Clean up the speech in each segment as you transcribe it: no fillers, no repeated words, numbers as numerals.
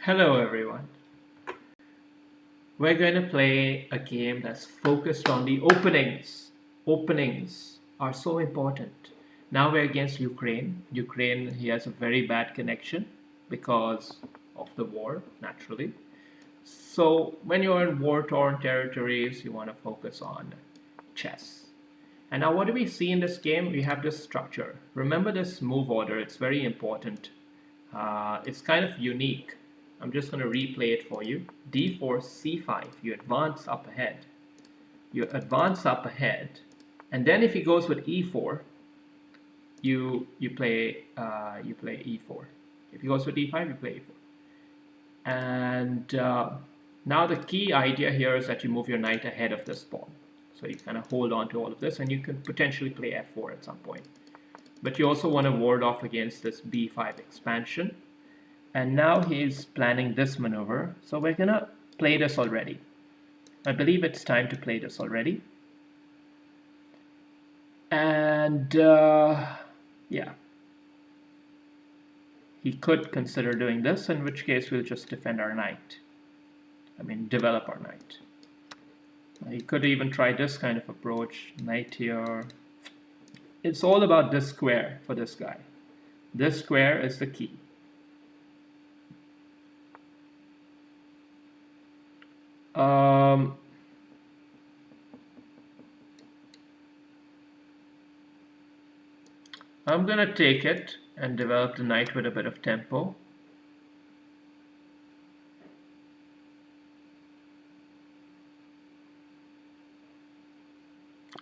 Hello everyone. We're going to play a game that's focused on the openings. Openings are so important. Now we're against Ukraine. Ukraine, he has a very bad connection because of the war, naturally. So when you're in war-torn territories, you want to focus on chess. And now what do we see in this game? We have this structure. Remember this move order, it's very important. It's kind of unique. I'm just going to replay it for you. D4, C5, you advance up ahead. You advance up ahead, and then if he goes with E4, you play E4. If he goes with E5, you play E4. And now the key idea here is that you move your knight ahead of this pawn. So you kind of hold on to all of this, and you can potentially play F4 at some point. But you also want to ward off against this B5 expansion. And now he's planning this maneuver. So we're going to play this already. I believe it's time to play this already. And yeah. He could consider doing this, in which case we'll just defend our knight. I mean, develop our knight. He could even try this kind of approach. Knight here. It's all about this square for this guy. This square is the key. I'm going to take it and develop the knight with a bit of tempo.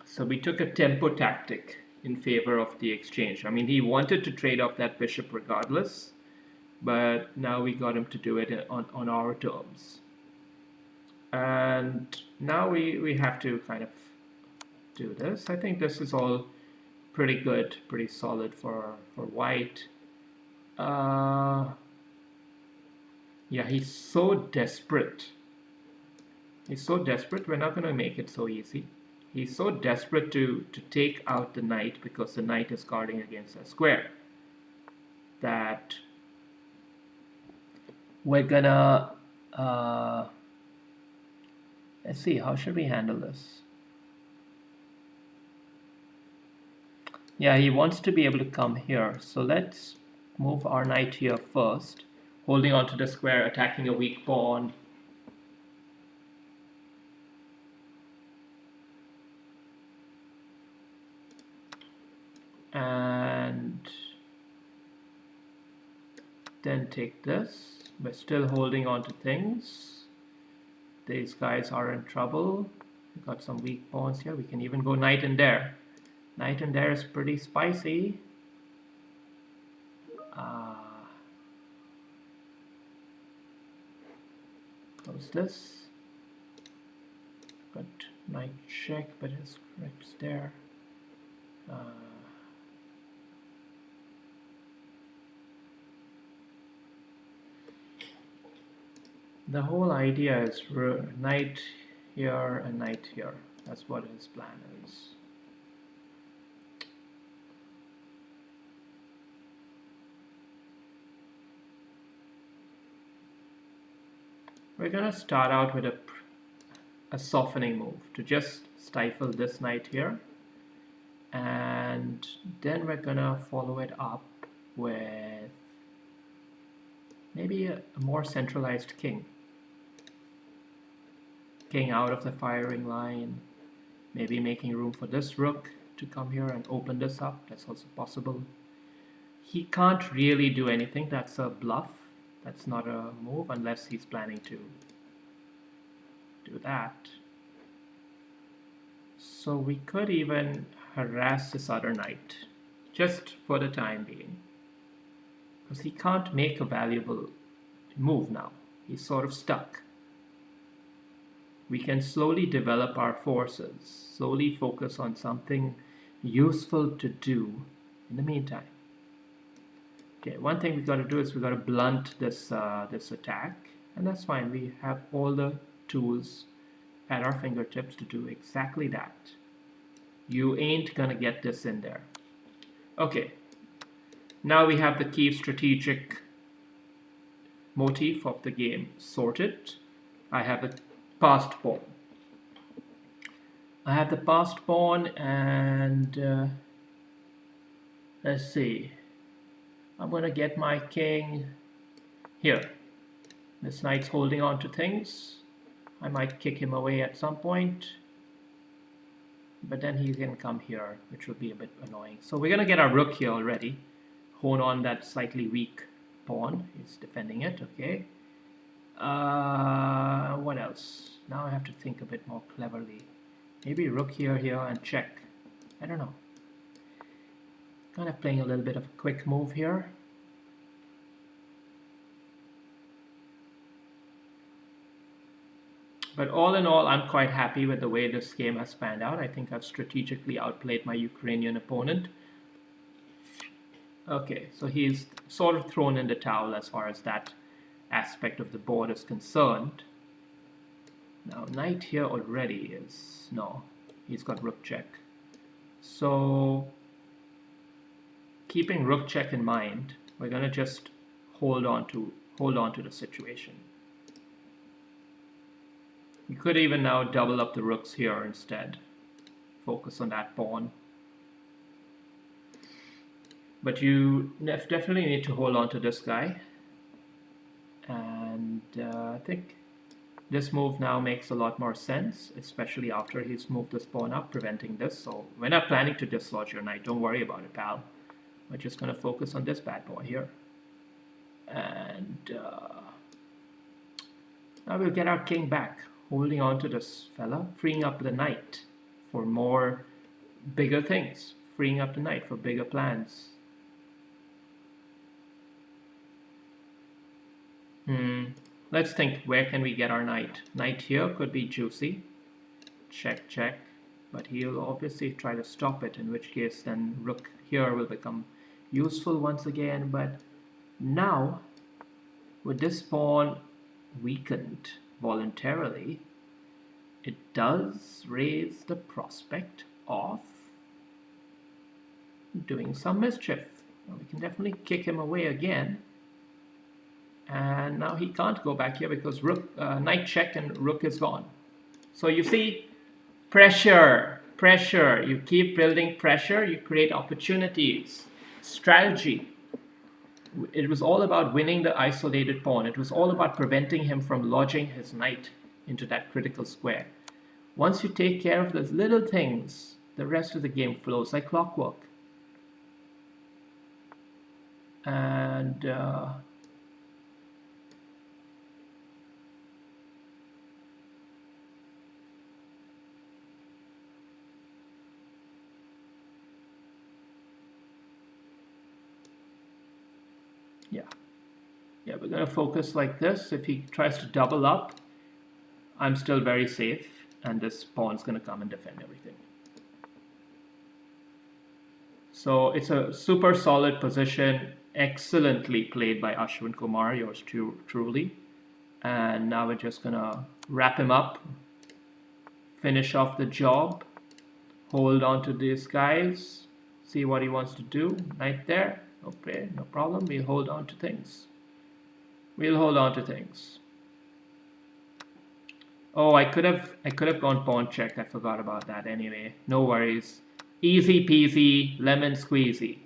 So we took a tempo tactic in favor of the exchange. I mean, he wanted to trade off that bishop regardless, but now we got him to do it on our terms. And now we have to kind of do this. I think this is all pretty good, pretty solid for white. Yeah, he's so desperate. He's so desperate, we're not going to make it so easy. He's so desperate to take out the knight because the knight is guarding against a square that we're gonna let's see, how should we handle this? Yeah, he wants to be able to come here, so let's move our knight here first, holding on to the square, attacking a weak pawn. And then take this. We're still holding on to things. These guys are in trouble. We've got some weak pawns here. We can even go knight in there. Knight in there is pretty spicy. Close this. Got knight check, but his rook's there. The whole idea is knight here and knight here. That's what his plan is. We're going to start out with a softening move to just stifle this knight here. And then we're going to follow it up with maybe a more centralized king. King out of the firing line, maybe making room for this rook to come here and open this up. That's also possible. He can't really do anything. That's a bluff. That's not a move unless he's planning to do that. So we could even harass this other knight just for the time being, because he can't make a valuable move now. He's sort of stuck. We can slowly develop our forces, slowly focus on something useful to do in the meantime. Okay, one thing we've got to do is we've got to blunt this this attack, and that's fine. We have all the tools at our fingertips to do exactly that. You ain't gonna get this in there. Okay, now we have the key strategic motif of the game sorted. I have the passed pawn. I have the passed pawn, and let's see. I'm going to get my king here. This knight's holding on to things. I might kick him away at some point, but then he can come here, which would be a bit annoying. So we're going to get our rook here already. Hone on that slightly weak pawn. He's defending it, okay. What else? Now I have to think a bit more cleverly. Maybe rook here, and check. I don't know. Kind of playing a little bit of a quick move here. But all in all, I'm quite happy with the way this game has panned out. I think I've strategically outplayed my Ukrainian opponent. Okay, so he's sort of thrown in the towel as far as that aspect of the board is concerned. Now, knight here already is... no, he's got rook check. So, keeping rook check in mind, we're going to just hold on to the situation. You could even now double up the rooks here instead. Focus on that pawn. But you definitely need to hold on to this guy. And I think this move now makes a lot more sense, especially after he's moved this pawn up, preventing this. So we're not planning to dislodge your knight. Don't worry about it, pal. We're just going to focus on this bad boy here. And now we'll get our king back. Holding on to this fella, freeing up the knight for more bigger things, freeing up the knight for bigger plans. Let's think, where can we get our knight? Knight here could be juicy. Check, check. But he'll obviously try to stop it, in which case then rook here will become useful once again. But now, with this pawn weakened voluntarily, it does raise the prospect of doing some mischief. Now we can definitely kick him away again, and now he can't go back here because rook, knight check, and rook is gone. So you see, pressure, you keep building pressure, you create opportunities. Strategy. It was all about winning the isolated pawn. It was all about preventing him from lodging his knight into that critical square. Once you take care of those little things, the rest of the game flows like clockwork. And yeah, we're going to focus like this. If he tries to double up, I'm still very safe, and this pawn's going to come and defend everything. So it's a super solid position, excellently played by Ashwin Kumar, yours truly. And now we're just going to wrap him up, finish off the job, hold on to these guys, see what he wants to do. Knight there, okay, no problem. We'll hold on to things. Oh, I could have gone pawn check. I forgot about that. Anyway, no worries. Easy peasy, lemon squeezy.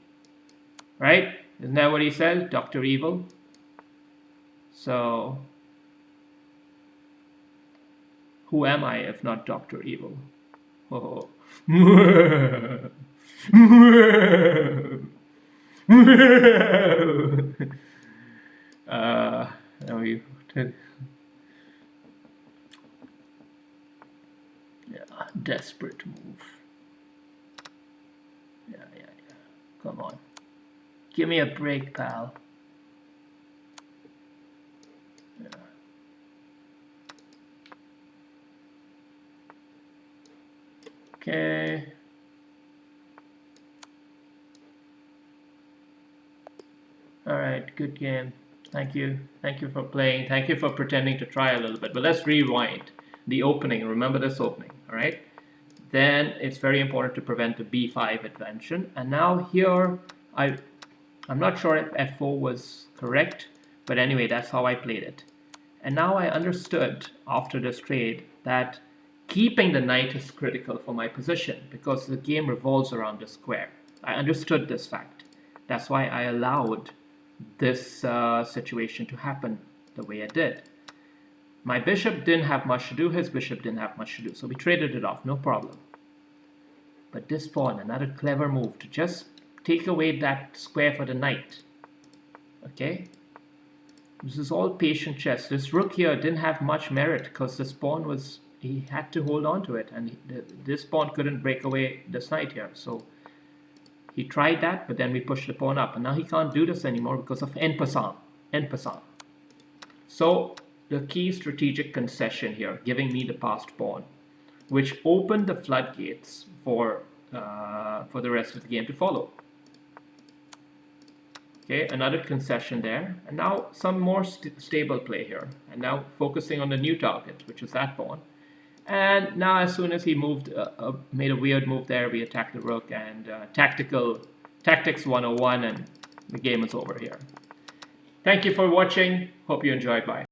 Right? Isn't that what he says, Dr. Evil? So, who am I if not Dr. Evil? Oh. Desperate move. Yeah. Come on. Give me a break, pal. Yeah. Okay. Alright, good game. Thank you. Thank you for playing. Thank you for pretending to try a little bit. But let's rewind. The opening. Remember this opening. Alright? Then it's very important to prevent the b5 advention. And now here, I'm not sure if f4 was correct, But anyway, that's how I played it. And now I understood after this trade that keeping the knight is critical for my position because the game revolves around the square. I understood this fact. That's why I allowed this situation to happen the way I did. My bishop didn't have much to do, his bishop didn't have much to do, so we traded it off, no problem. But this pawn, another clever move to just take away that square for the knight. Okay? This is all patient chess. This rook here didn't have much merit because this pawn was, he had to hold on to it, and this pawn couldn't break away this knight here. So he tried that, but then we pushed the pawn up, and now he can't do this anymore because of en passant. En passant. So the key strategic concession here, giving me the passed pawn, which opened the floodgates for the rest of the game to follow. Okay, another concession there, and now some more stable play here, and now focusing on the new target, which is that pawn. And now as soon as he moved, made a weird move there, we attacked the rook, and tactics 101, and the game is over here. Thank you for watching. Hope you enjoyed. Bye.